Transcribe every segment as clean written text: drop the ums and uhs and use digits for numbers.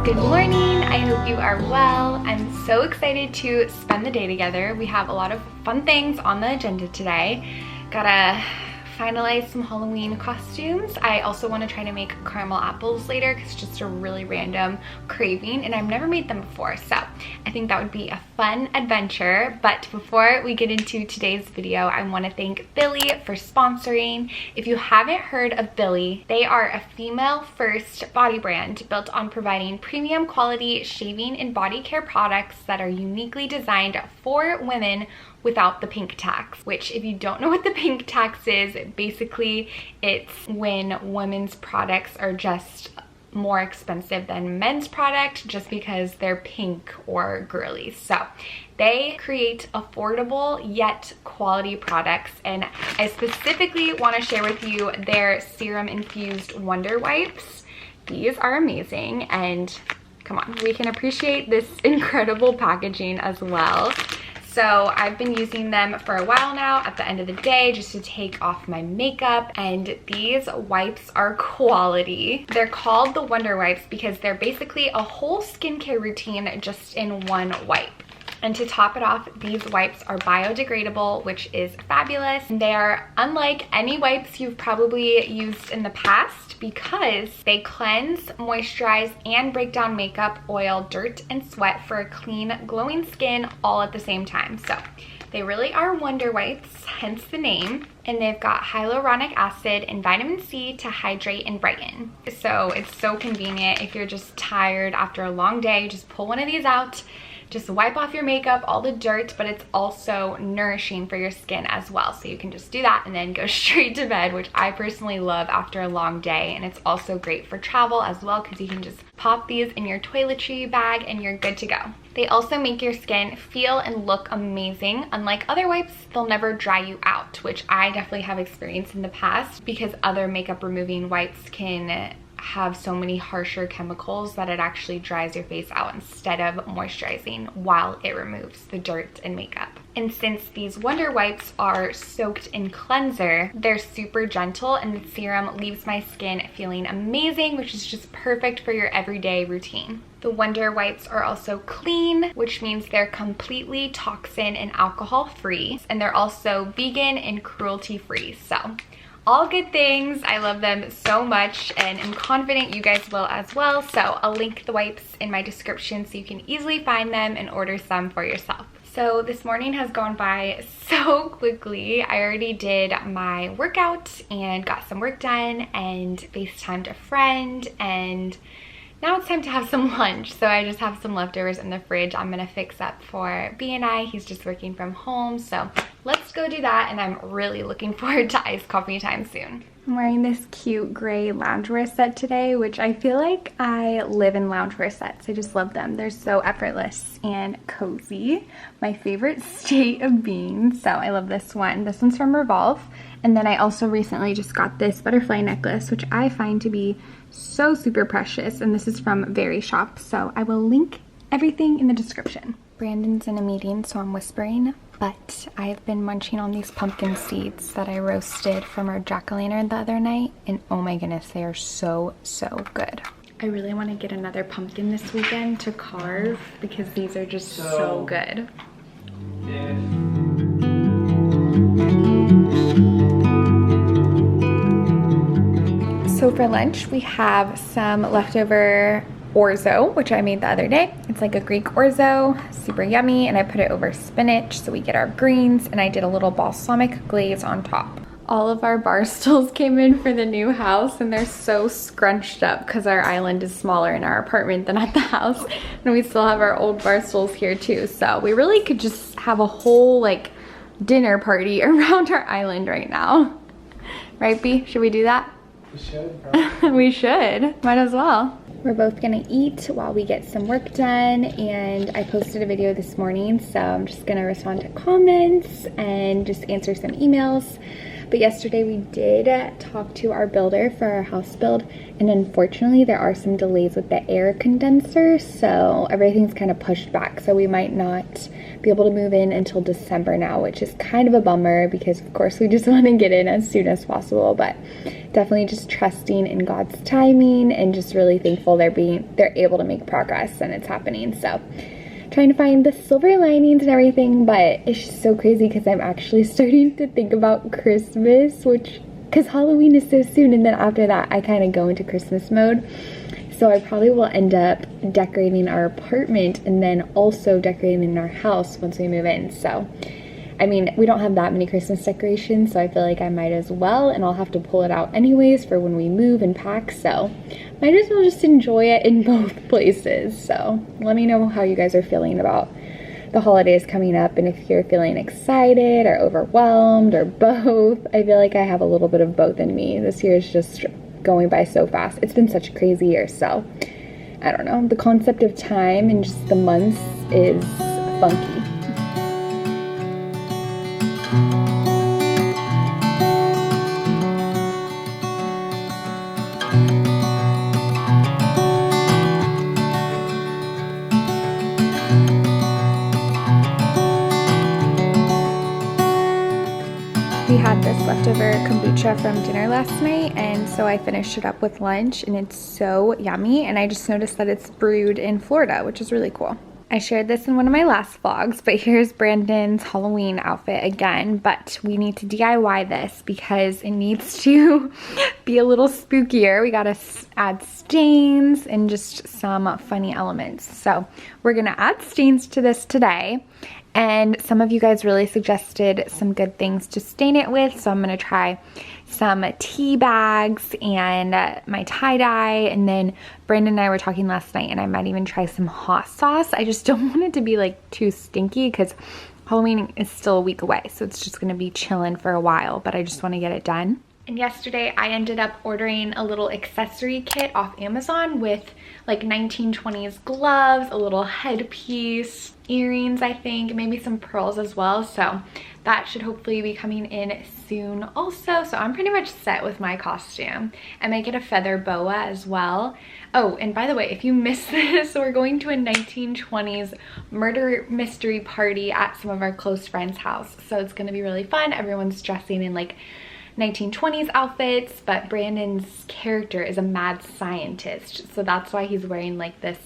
Good morning, I hope you are well. I'm so excited to spend the day together. We have a lot of fun things on the agenda today. Gotta finalize some Halloween costumes. I also want to try to make caramel apples later because it's just a really random craving and I've never made them before, so I think that would be a fun adventure. But before we get into today's video, I want to thank Billy for sponsoring. If you haven't heard of Billy, they are a female first body brand built on providing premium quality shaving and body care products that are uniquely designed for women without the pink tax, which if you don't know what the pink tax is, basically it's when women's products are just more expensive than men's product just because they're pink or girly. So they create affordable yet quality products, and I specifically want to share with you their serum infused wonder wipes. These are amazing, and come on, we can appreciate this incredible packaging as well. So I've been using them for a while now at the end of the day just to take off my makeup, and these wipes are quality. They're called the Wonder Wipes because they're basically a whole skincare routine just in one wipe. And to top it off, these wipes are biodegradable, which is fabulous. They are unlike any wipes you've probably used in the past because they cleanse, moisturize, and break down makeup, oil, dirt, and sweat for a clean, glowing skin all at the same time. So they really are wonder wipes, hence the name. And they've got hyaluronic acid and vitamin C to hydrate and brighten. So it's so convenient if you're just tired after a long day, just pull one of these out. Just wipe off your makeup, all the dirt, but it's also nourishing for your skin as well. So you can just do that and then go straight to bed, which I personally love after a long day. And it's also great for travel as well because you can just pop these in your toiletry bag and you're good to go. They also make your skin feel and look amazing. Unlike other wipes, they'll never dry you out, which I definitely have experienced in the past because other makeup removing wipes can have so many harsher chemicals that it actually dries your face out instead of moisturizing while it removes the dirt and makeup. And since these wonder wipes are soaked in cleanser, they're super gentle and the serum leaves my skin feeling amazing, which is just perfect for your everyday routine. The wonder wipes are also clean, which means they're completely toxin and alcohol free, and they're also vegan and cruelty free. So all good things. I love them so much and I'm confident you guys will as well. So I'll link the wipes in my description so you can easily find them and order some for yourself. So this morning has gone by so quickly. I already did my workout and got some work done and FaceTimed a friend, and now it's time to have some lunch. So I just have some leftovers in the fridge I'm gonna fix up for B&I. He's just working from home, so let's go do that, and I'm really looking forward to iced coffee time soon. I'm wearing this cute gray loungewear set today, which I feel like I live in loungewear sets. I just love them. They're so effortless and cozy. My favorite state of being, so I love this one. This one's from Revolve. And then I also recently just got this butterfly necklace, which I find to be so super precious, and this is from Very Shop, so I will link everything in the description. Brandon's in a meeting, so I'm whispering, but I've been munching on these pumpkin seeds that I roasted from our jack-o'-lantern the other night, and oh my goodness, they are so good. I really want to get another pumpkin this weekend to carve because these are just so good. So for lunch, we have some leftover orzo, which I made the other day. It's like a Greek orzo, super yummy, and I put it over spinach so we get our greens, and I did a little balsamic glaze on top. All of our bar stools came in for the new house, and they're so scrunched up because our island is smaller in our apartment than at the house, and we still have our old bar stools here too. So we really could just have a whole like dinner party around our island right now. Right, B? Should we do that? We should, probably. We should. Might as well. We're both gonna eat while we get some work done, and I posted a video this morning, so I'm just gonna respond to comments and just answer some emails. But yesterday we did talk to our builder for our house build, and unfortunately there are some delays with the air condenser, so everything's kind of pushed back. So we might not be able to move in until December now, which is kind of a bummer because of course we just want to get in as soon as possible, but definitely just trusting in God's timing and just really thankful they're able to make progress and it's happening. So trying to find the silver linings and everything, but it's just so crazy because I'm actually starting to think about Christmas, because Halloween is so soon, and then after that I kind of go into Christmas mode. So I probably will end up decorating our apartment and then also decorating our house once we move in. So I mean, we don't have that many Christmas decorations, so I feel like I might as well, and I'll have to pull it out anyways for when we move and pack, so might as well just enjoy it in both places. So let me know how you guys are feeling about the holidays coming up, and if you're feeling excited or overwhelmed or both. I feel like I have a little bit of both in me. This year is just going by so fast. It's been such a crazy year, so I don't know. The concept of time and just the months is funky. We had this leftover kombucha from dinner last night, and so I finished it up with lunch, and it's so yummy. And I just noticed that it's brewed in Florida, which is really cool. I shared this in one of my last vlogs, but here's Brandon's Halloween outfit again. But we need to DIY this because it needs to be a little spookier. We gotta add stains and just some funny elements. So we're gonna add stains to this today. And some of you guys really suggested some good things to stain it with. So I'm gonna try some tea bags and my tie-dye. And then Brandon and I were talking last night, and I might even try some hot sauce. I just don't want it to be like too stinky because Halloween is still a week away. So it's just gonna be chilling for a while, but I just wanna get it done. And yesterday I ended up ordering a little accessory kit off Amazon with like 1920s gloves, a little headpiece, earrings, I think, maybe some pearls as well. So that should hopefully be coming in soon also. So I'm pretty much set with my costume. I might get a feather boa as well. Oh, and by the way, if you missed this, we're going to a 1920s murder mystery party at some of our close friends' house. So it's gonna be really fun. Everyone's dressing in like 1920s outfits, but Brandon's character is a mad scientist, so that's why he's wearing like this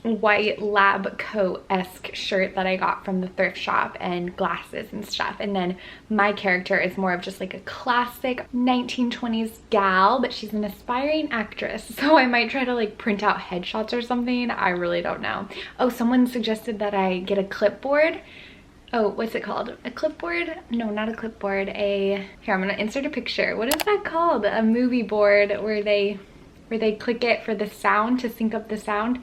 white lab coat-esque shirt that I got from the thrift shop, and glasses and stuff. And then my character is more of just like a classic 1920s gal, but she's an aspiring actress, so I might try to like print out headshots or something. I really don't know. Oh, someone suggested that I get a clipboard. Oh, what's it called? A clipboard? No, not a clipboard. Here, I'm gonna insert a picture. What is that called? A movie board where they click it for the sound, to sync up the sound.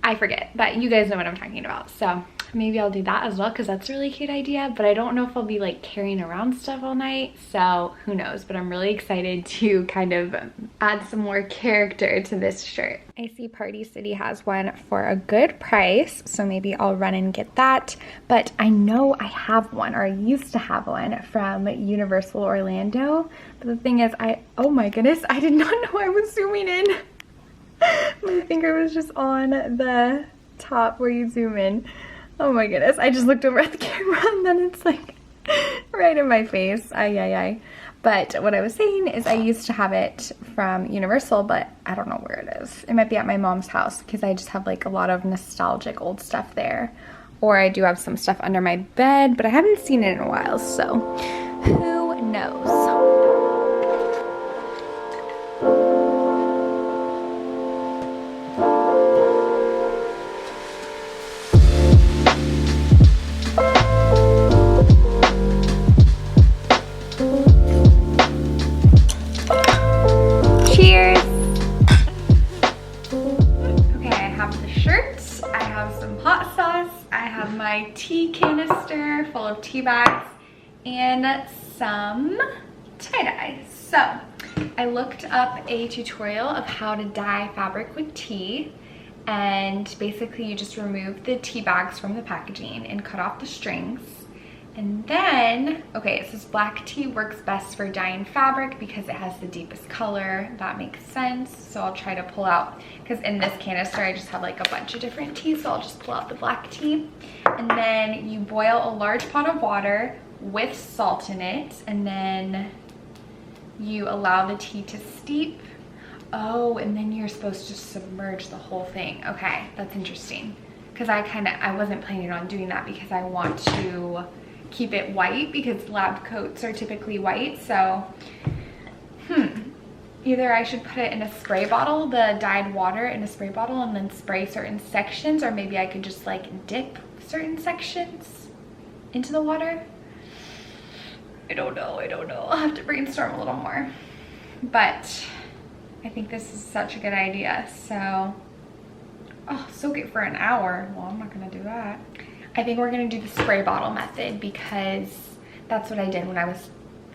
I forget, but you guys know what I'm talking about. So maybe I'll do that as well, because that's a really cute idea, but I don't know if I'll be like carrying around stuff all night, so who knows. But I'm really excited to kind of add some more character to this shirt. I see Party City has one for a good price, so maybe I'll run and get that. But I know I have one, or I used to have one from Universal Orlando. But the thing is, oh my goodness, I did not know I was zooming in. My finger was just on the top where you zoom in. Oh my goodness, I just looked over at the camera and then it's like right in my face. Ay. But what I was saying is I used to have it from Universal, but I don't know where it is. It might be at my mom's house because I just have like a lot of nostalgic old stuff there. Or I do have some stuff under my bed, but I haven't seen it in a while, so who knows? Tea canister full of tea bags and some tie-dye. So I looked up a tutorial of how to dye fabric with tea, and basically you just remove the tea bags from the packaging and cut off the strings, And then, okay, it says black tea works best for dyeing fabric because it has the deepest color. That makes sense. So I'll try to pull out, because in this canister I just have like a bunch of different teas, so I'll just pull out the black tea. And then you boil a large pot of water with salt in it, and then you allow the tea to steep. Oh, and then you're supposed to submerge the whole thing. Okay, that's interesting. Because I wasn't planning on doing that because I want to keep it white, because lab coats are typically white. So either I should put it in a spray bottle, the dyed water in a spray bottle, and then spray certain sections, or maybe I could just like dip certain sections into the water. I don't know. I'll have to brainstorm a little more, but I think this is such a good idea. So, oh, soak it for an hour. Well, I'm not gonna do that. I think we're gonna do the spray bottle method because that's what I did when I was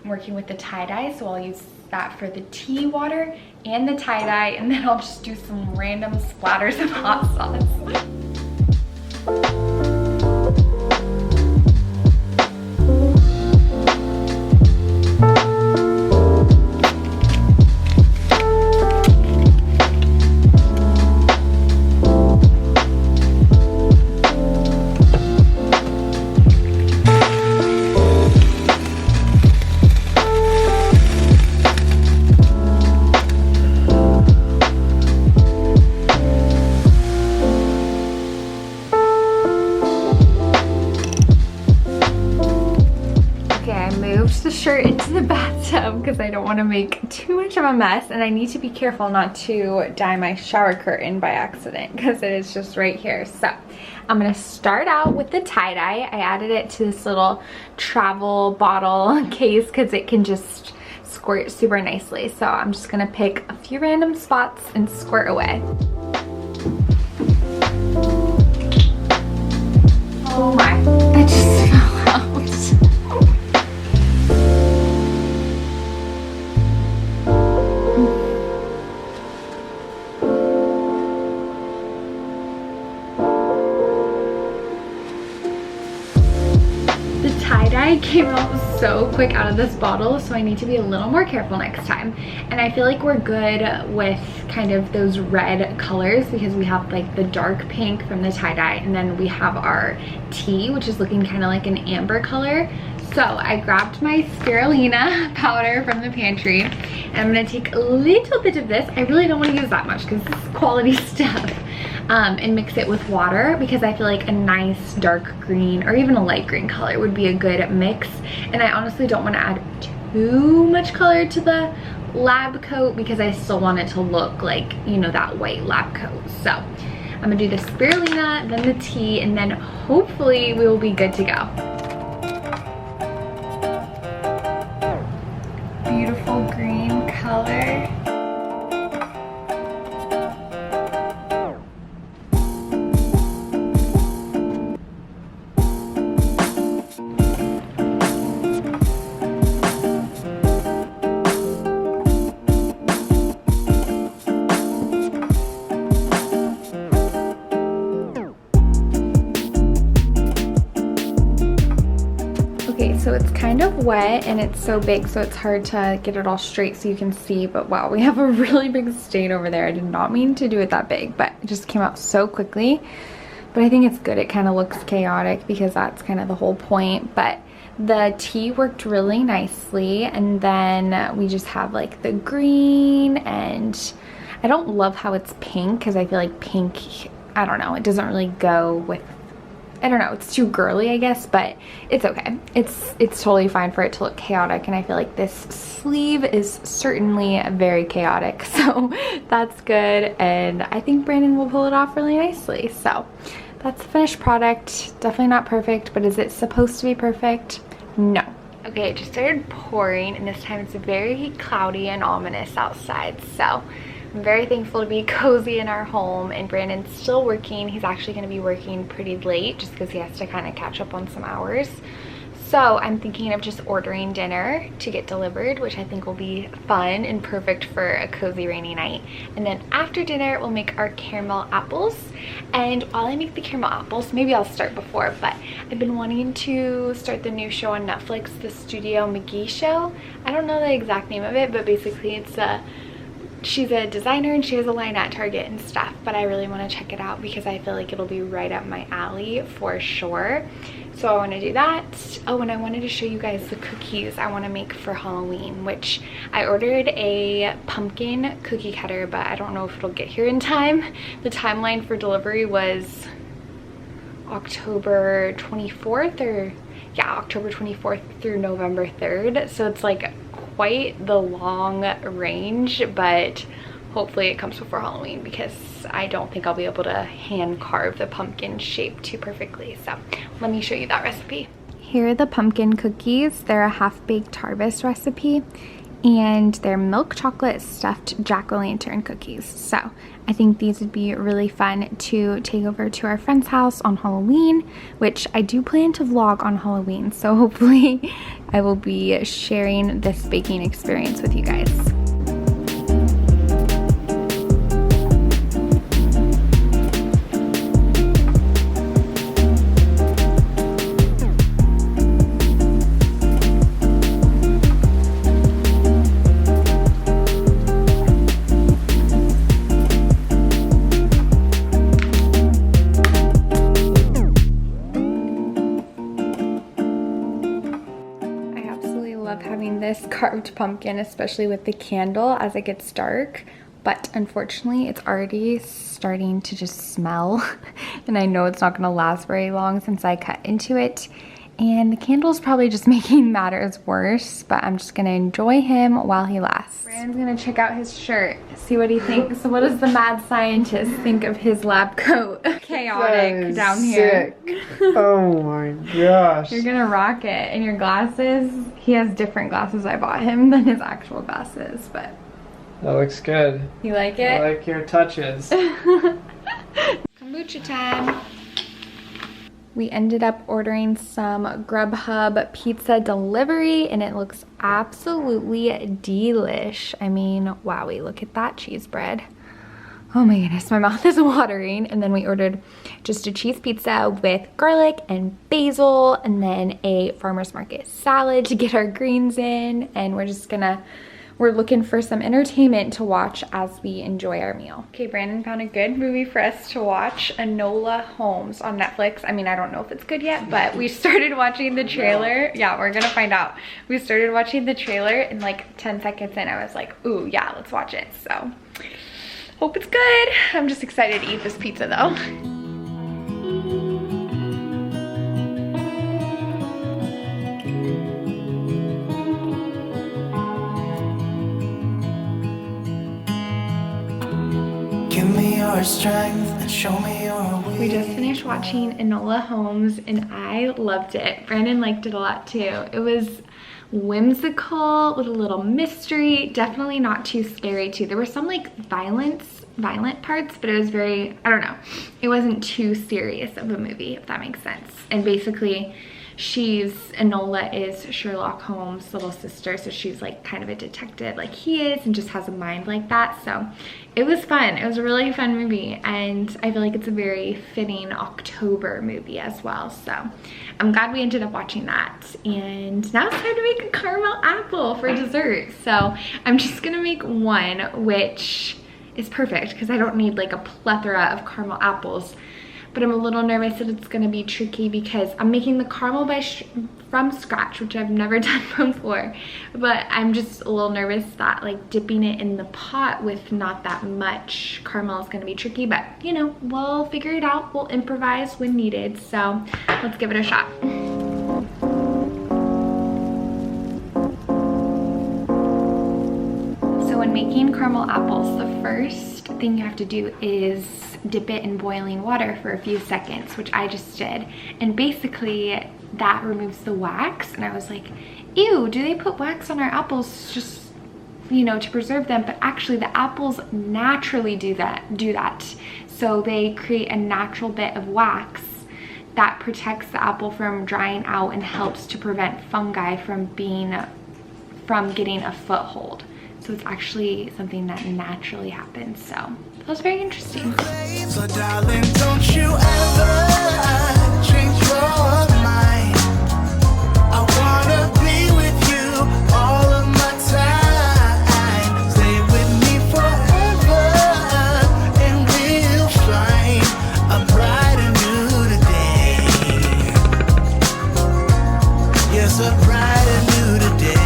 working with the tie-dye. So I'll use that for the tea water and the tie-dye, and then I'll just do some random splatters of hot sauce. Shirt into the bathtub because I don't want to make too much of a mess, and I need to be careful not to dye my shower curtain by accident because it is just right here. So I'm gonna start out with the tie-dye. I added it to this little travel bottle case because it can just squirt super nicely. So I'm just gonna pick a few random spots and squirt away. Oh my, I just fell out. Tie-dye came out so quick out of this bottle, so I need to be a little more careful next time. And I feel like we're good with kind of those red colors because we have like the dark pink from the tie-dye, and then we have our tea, which is looking kind of like an amber color. So I grabbed my spirulina powder from the pantry, and I'm gonna take a little bit of this. I really don't want to use that much because this is quality stuff. And mix it with water because I feel like a nice dark green or even a light green color would be a good mix. And I honestly don't want to add too much color to the lab coat because I still want it to look like, you know, that white lab coat. So I'm gonna do the spirulina, then the tea, and then hopefully we will be good to go. Beautiful green color. So it's kind of wet and it's so big, so it's hard to get it all straight so you can see, but wow, we have a really big stain over there. I did not mean to do it that big, but it just came out so quickly. But I think it's good. It kind of looks chaotic because that's kind of the whole point. But the tea worked really nicely, and then we just have like the green, and I don't love how it's pink because I feel like pink, I don't know, it doesn't really go with, I don't know, it's too girly, I guess, but it's okay. It's totally fine for it to look chaotic, and I feel like this sleeve is certainly very chaotic, so that's good, and I think Brandon will pull it off really nicely. So that's the finished product. Definitely not perfect, but is it supposed to be perfect? No. Okay, it just started pouring, and this time it's very cloudy and ominous outside, so I'm very thankful to be cozy in our home, and Brandon's still working. He's actually going to be working pretty late just because he has to kind of catch up on some hours. So I'm thinking of just ordering dinner to get delivered, which I think will be fun and perfect for a cozy rainy night. And then after dinner, we'll make our caramel apples. And while I make the caramel apples, maybe I'll start before, but I've been wanting to start the new show on Netflix, the Studio McGee show. I don't know the exact name of it, but basically it's she's a designer and she has a line at Target and stuff, but I really want to check it out because I feel like it'll be right up my alley for sure. So I want to do that. Oh, and I wanted to show you guys the cookies I want to make for Halloween, which I ordered a pumpkin cookie cutter, but I don't know if it'll get here in time. The timeline for delivery was October 24th, or yeah, October 24th through November 3rd. So it's like quite the long range, but hopefully it comes before Halloween because I don't think I'll be able to hand carve the pumpkin shape too perfectly. So let me show you that recipe. Here are the pumpkin cookies. They're a half-baked harvest recipe, and they're milk chocolate stuffed jack-o'-lantern cookies. So I think these would be really fun to take over to our friend's house on Halloween, which I do plan to vlog on Halloween. So hopefully I will be sharing this baking experience with you guys. This carved pumpkin, especially with the candle as it gets dark, but unfortunately it's already starting to just smell and I know it's not going to last very long since I cut into it, and the candle's probably just making matters worse, but I'm just going to enjoy him while he lasts. Brandon's going to check out his shirt, see what he thinks. So what does the mad scientist think of his lab coat? Chaotic down here. Oh my gosh. You're gonna rock it. And your glasses, he has different glasses I bought him than his actual glasses, but that looks good. You like it? I like your touches. Kombucha time. We ended up ordering some Grubhub pizza delivery and it looks absolutely delish. I mean, wowie, look at that cheese bread. Oh my goodness, my mouth is watering. And then we ordered just a cheese pizza with garlic and basil and then a farmer's market salad to get our greens in. And we're looking for some entertainment to watch as we enjoy our meal. Okay, Brandon found a good movie for us to watch, Enola Holmes on Netflix. I mean, I don't know if it's good yet, but we started watching the trailer. Yeah, we're gonna find out. We started watching the trailer and like 10 seconds in, I was like, ooh, yeah, let's watch it. So, hope it's good. I'm just excited to eat this pizza though. Strength and show me your way. We just finished watching Enola Holmes and I loved it. Brandon liked it a lot too. It was whimsical with a little mystery, definitely not too scary too. There were some like violent parts, but it was very, I don't know, it wasn't too serious of a movie, if that makes sense. And basically Enola is Sherlock Holmes' little sister, so she's like kind of a detective like he is and just has a mind like that. So it was fun. It was a really fun movie and I feel like it's a very fitting October movie as well. So I'm glad we ended up watching that. And now it's time to make a caramel apple for dessert. So I'm just gonna make one, which is perfect because I don't need like a plethora of caramel apples. But I'm a little nervous that it's gonna be tricky because I'm making the caramel from scratch, which I've never done before. But I'm just a little nervous that like dipping it in the pot with not that much caramel is gonna be tricky, but you know, we'll figure it out. We'll improvise when needed. So let's give it a shot. So when making caramel apples, the first thing you have to do is dip it in boiling water for a few seconds, which I just did. And basically that removes the wax. And I was like, ew, do they put wax on our apples just, you know, to preserve them? But actually the apples naturally do that. So they create a natural bit of wax that protects the apple from drying out and helps to prevent fungi from getting a foothold. So it's actually something that naturally happens. So that was very interesting. So darling, don't you ever change your mind. I wanna be with you all of my time. Stay with me forever, and we'll find a bright and new day. Yes, a bright and new day.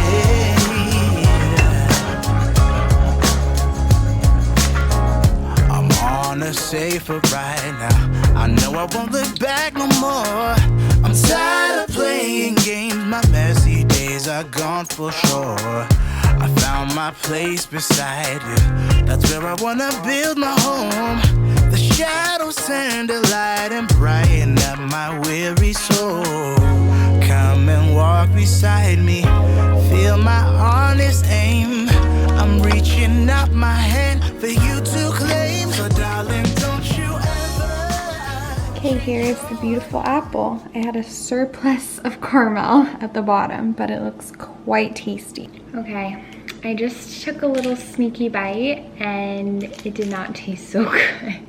I'm on a safer ride now. I know I won't look back no more. I'm tired of playing games. My messy days are gone for sure. I found my place beside you. That's where I wanna build my home. The shadows turn to light and brighten up my weary soul. Come and walk beside me. Feel my honest aim. I'm reaching out my hand for you to claim. So darling, don't you ever. Okay, here is the beautiful apple. I had a surplus of caramel at the bottom, but it looks quite tasty. Okay, I just took a little sneaky bite and it did not taste so good.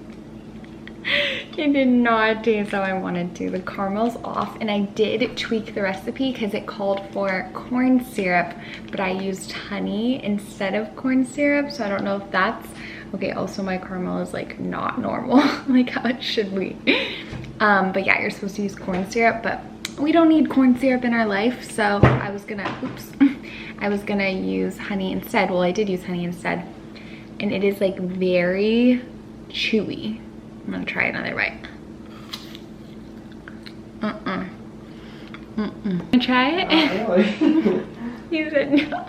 It did not taste how I wanted to. The caramel's off, and I did tweak the recipe because it called for corn syrup, but I used honey instead of corn syrup, so I don't know if that's okay. Also, my caramel is like not normal, like how it should be. But yeah, you're supposed to use corn syrup, but we don't need corn syrup in our life, so I was gonna, I was gonna use honey instead. Well, I did use honey instead, and it is like very chewy. I'm gonna try another bite. Wanna try it? Really? You said no.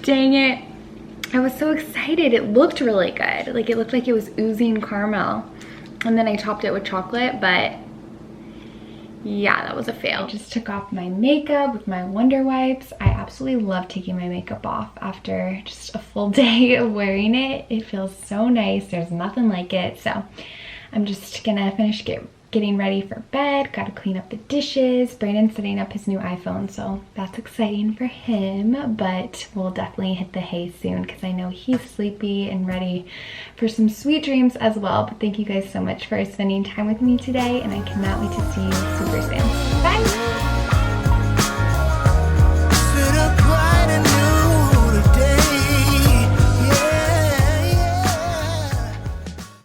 Dang it. I was so excited. It looked really good. Like it looked like it was oozing caramel. And then I topped it with chocolate, but yeah, that was a fail. I just took off my makeup with my Wonder Wipes. I absolutely love taking my makeup off after just a full day of wearing it. It feels so nice. There's nothing like it. So I'm just gonna finish getting ready for bed. Gotta clean up the dishes. Brandon's setting up his new iPhone, so that's exciting for him, but we'll definitely hit the hay soon because I know he's sleepy and ready for some sweet dreams as well. But thank you guys so much for spending time with me today, and I cannot wait to see you super soon. Bye!